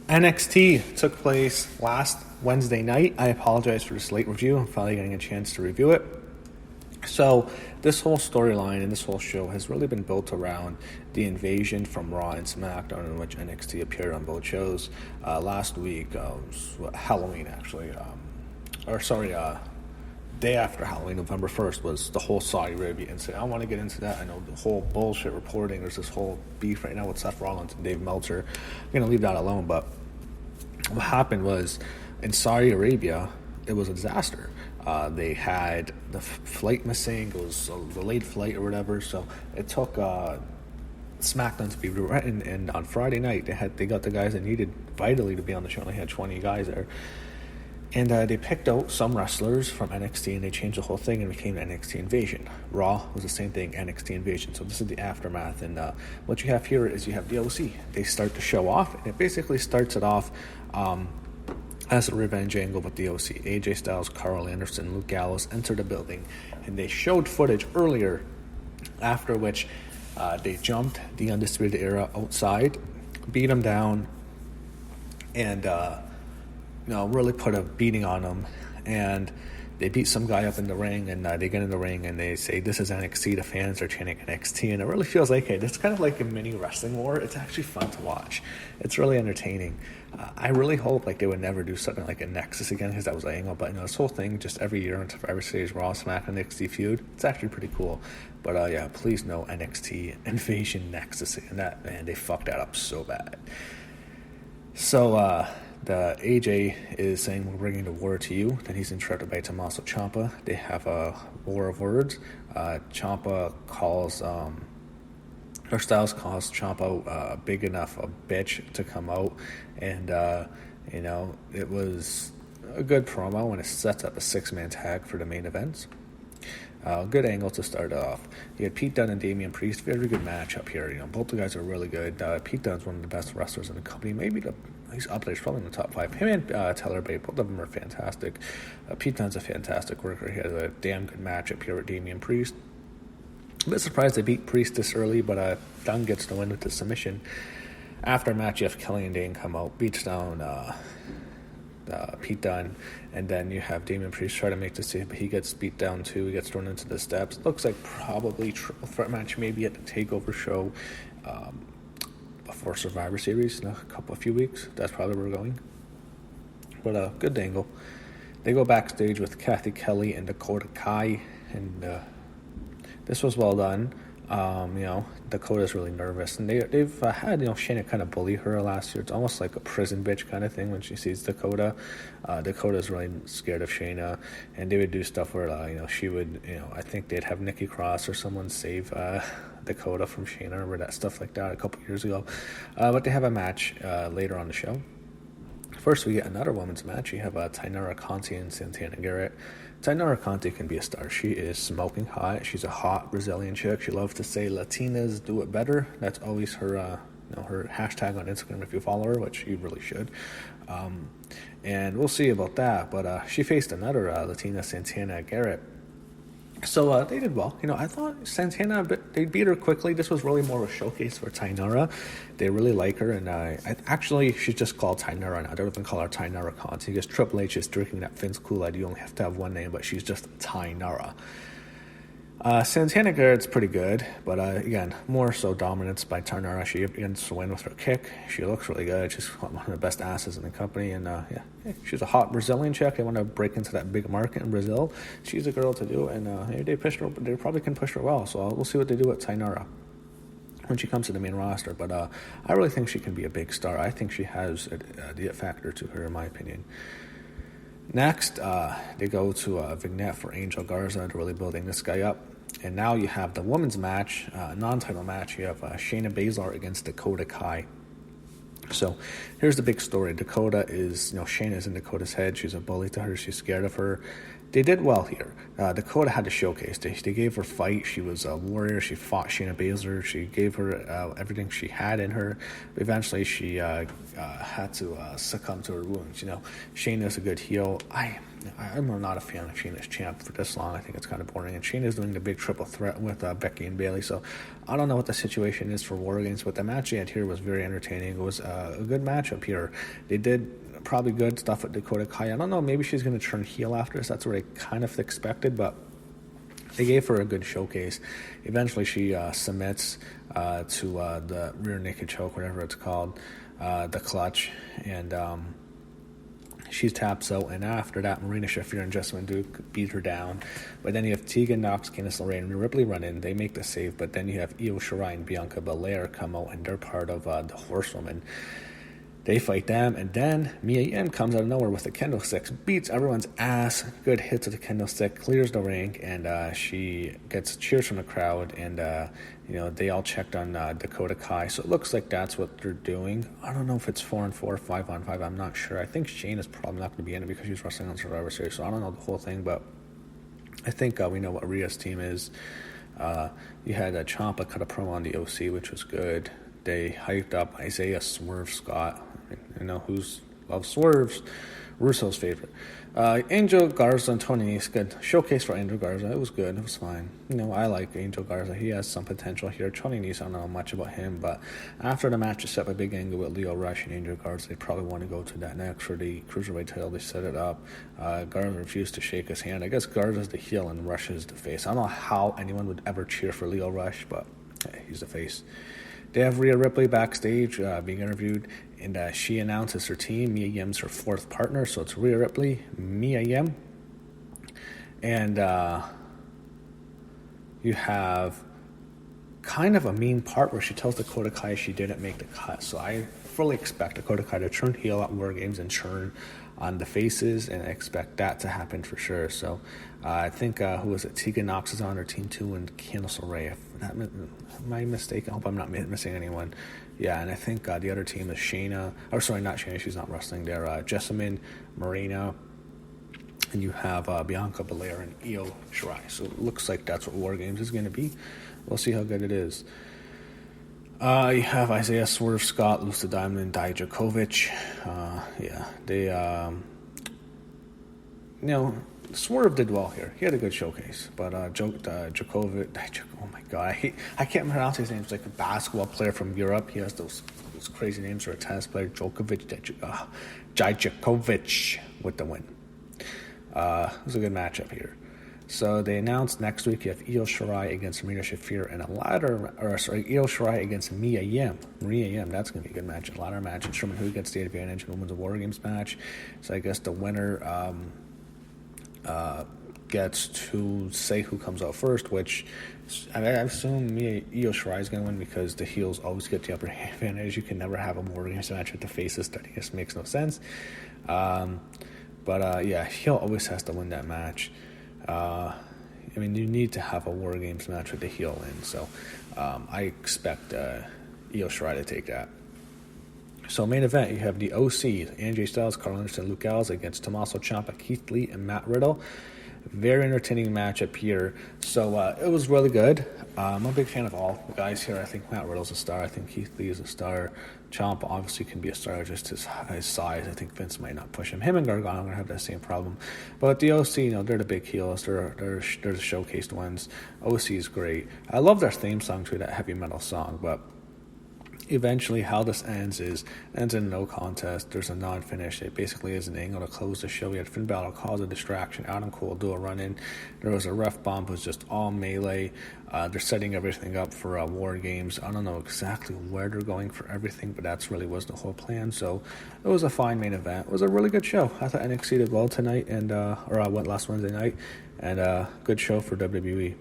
NXT took place last Wednesday night. I apologize for this late review. I'm finally getting a chance to review it. So this whole storyline and this whole show has really been built around the invasion from Raw and SmackDown, in which NXT appeared on both shows. Last week, Halloween actually, day after Halloween, November 1st, was the whole Saudi Arabia incident. I don't want to get into that. I know the whole bullshit reporting. There's this whole beef right now with Seth Rollins and Dave Meltzer. I'm going to leave that alone, but what happened was, in Saudi Arabia, it was a disaster. They had the flight missing. It was a delayed flight or whatever, so it took SmackDown to be written, and on Friday night, they got the guys they needed vitally to be on the show. They had 20 guys there. And they picked out some wrestlers from NXT, and they changed the whole thing and became NXT Invasion. Raw was the same thing, NXT Invasion. So this is the aftermath. And what you have here is you have the OC. They start to show off, and it basically starts it off as a revenge angle with the OC. AJ Styles, Carl Anderson, Luke Gallows enter the building, and they showed footage earlier, after which they jumped the Undisputed Era outside, beat them down, and really put a beating on them, and they beat some guy up in the ring, and they get in the ring, and they say, "This is NXT." The fans are chanting NXT, and it really feels like, hey, it's kind of like a mini wrestling war. It's actually fun to watch. It's really entertaining. I really hope they would never do something like a Nexus again, because that was an angle, but this whole thing, just every year on Survivor Series, Raw, SmackDown, NXT feud, it's actually pretty cool. But please no NXT Invasion Nexus, and they fucked that up so bad. So, the AJ is saying, "We're bringing the war to you." Then he's interrupted by Tommaso Ciampa. They have a war of words. Ciampa calls, or Styles calls Ciampa big enough a bitch to come out. And, it was a good promo, and it sets up a 6-man tag for the main events. Good angle to start off. You had Pete Dunne and Damian Priest. Very good match up here. Both the guys are really good. Pete Dunne's one of the best wrestlers in the company. He's up there. He's probably in the top 5. Him and Tyler Bate, both of them are fantastic. Pete Dunne's a fantastic worker. He had a damn good match up here with Damian Priest. A bit surprised they beat Priest this early, but Dunne gets the win with the submission. After match, you have Kelly and Dane come out, beats down Pete Dunne, and then you have Damian Priest try to make the save, but he gets beat down too. He gets thrown into the steps. Looks like probably triple threat match, maybe at the TakeOver show before Survivor Series in a few weeks. That's probably where we're going. But good angle. They go backstage with Kathy Kelly and Dakota Kai, and this was well done. Dakota's really nervous, and they've had Shayna kind of bully her last year. It's almost like a prison bitch kind of thing when she sees Dakota. Dakota's really scared of Shayna, and they would do stuff where she would I think they'd have Nikki Cross or someone save Dakota from Shayna, or that stuff like that a couple years ago. But they have a match later on the show. First, we get another women's match. You have Tainara Conti and Santana Garrett. Tainara Conti can be a star. She is smoking hot. She's a hot Brazilian chick. She loves to say Latinas do it better. That's always her her hashtag on Instagram if you follow her, which you really should. And we'll see about that. But she faced another Latina, Santana Garrett. So they did well. I thought Santana, they beat her quickly. This was really more of a showcase for Tainara. They really like her, and actually she's just called Tainara now. They don't even call her Tainara Conti, because Triple H is drinking that Vince Kool-Aid. You only have to have one name, but she's just Tainara. Santana Garrett's pretty good, but again, more so dominance by Tainara. She begins to win with her kick. She looks really good. She's one of the best asses in the company, and she's a hot Brazilian chick. They want to break into that big market in Brazil. She's a girl to do, and they They probably can push her well. So we'll see what they do with Tainara when she comes to the main roster. But I really think she can be a big star. I think she has the it factor to her, in my opinion. Next, they go to a vignette for Angel Garza. They're really building this guy up. And now you have the women's match, non-title match. You have Shayna Baszler against Dakota Kai. So here's the big story. Dakota is, Shayna's in Dakota's head. She's a bully to her. She's scared of her. they did well here. Dakota had to showcase. They gave her fight. She was a warrior. She fought Shayna Baszler. She gave her everything she had in her. Eventually, she had to succumb to her wounds. Shayna's a good heel. I'm not a fan of Shayna's champ for this long. I think it's kind of boring. And Shayna's doing the big triple threat with Becky and Bayley. So I don't know what the situation is for War Games, but the match they had here was very entertaining. It was a good matchup here. They did probably good stuff with Dakota Kai. I don't know, maybe she's going to turn heel after this. That's what I kind of expected, but they gave her a good showcase. Eventually, she submits to the rear naked choke, whatever it's called, the clutch, and she taps out. And after that, Marina Shafir and Jessamine Duke beat her down. But then you have Tegan Nox, Candice LeRae, and Ripley run in. They make the save, but then you have Io Shirai and Bianca Belair come out, and they're part of the Horsewomen. They fight them, and then Mia Yim comes out of nowhere with the kendo stick, beats everyone's ass, good hits with the kendo stick, clears the ring, and she gets cheers from the crowd, and they all checked on Dakota Kai, so it looks like that's what they're doing. I don't know if it's 4-4, 5-on-5, I'm not sure. I think Shane is probably not going to be in it because she's wrestling on Survivor Series, so I don't know the whole thing, but I think we know what Rhea's team is. You had Ciampa cut a promo on the OC, which was good. They hyped up Isaiah Swerve Scott. Who's loves swerves. Russo's favorite. Angel Garza and Tony Nese, good showcase for Angel Garza. It was good. It was fine. I like Angel Garza. He has some potential here. Tony Nese, I don't know much about him, but after the match is set by Big Angle with Leo Rush and Angel Garza, they probably want to go to that next for the Cruiserweight title. They set it up. Garza refused to shake his hand. I guess Garza's the heel and Rush is the face. I don't know how anyone would ever cheer for Leo Rush, but hey, he's the face. They have Rhea Ripley backstage being interviewed, and she announces her team. Mia Yim's her fourth partner, so it's Rhea Ripley, Mia Yim, and you have kind of a mean part where she tells Dakota Kai she didn't make the cut. So I fully expect Dakota Kai to turn heel at War Games and turn on the faces, and I expect that to happen for sure. So I think, who was it? Tegan Nox is on her team too, and Candice LeRae. Am I mistaken? I hope I'm not missing anyone. Yeah, and I think the other team is Shayna. Or sorry, not Shayna. She's not wrestling. They're Jessamine, Marina, and you have Bianca Belair and Io Shirai. So it looks like that's what War Games is going to be. We'll see how good it is. You have Isaiah Swerve Scott, Luce Diamond, and Dijakovic. Swerve did well here. He had a good showcase. But Djokovic, oh my God, I can't pronounce his name. It's like a basketball player from Europe. He has those crazy names for a tennis player. Dijakovic with the win. It was a good matchup here. So they announced next week you have Io Shirai against Marina Shafir and Io Shirai against Mia Yim. Maria Yim, that's going to be a good match. A ladder match. Determine who gets the advantage in Women's War Games match. So I guess the winner gets to say who comes out first, which I assume Io Shirai is going to win because the heels always get the upper advantage. You can never have a War Games match with the faces. That just makes no sense. Heel always has to win that match. You need to have a War Games match with the heel in, so I expect Io Shirai to take that. So main event, you have the OC, AJ Styles, Carl Anderson, Luke Gallows against Tommaso Ciampa, Keith Lee, and Matt Riddle. Very entertaining matchup here. So it was really good. I'm a big fan of all the guys here. I think Matt Riddle's a star. I think Keith Lee is a star. Ciampa obviously can be a star, just his size. I think Vince might not push him. Him and Gargano are going to have that same problem. But the OC, they're the big heels. They're the showcased ones. OC is great. I love their theme song too, that heavy metal song. But eventually how this ends in a no contest. There's a non-finish. It basically is an angle to close the show. We had Finn Balor cause a distraction. Adam Cole do a run-in. There was a ref bomb. It was just all melee. They're setting everything up for War Games. I don't know exactly where they're going for everything, but that's really was the whole plan. So it was a fine main event. It was a really good show. I thought NXT did well tonight, and went last Wednesday night, and good show for WWE.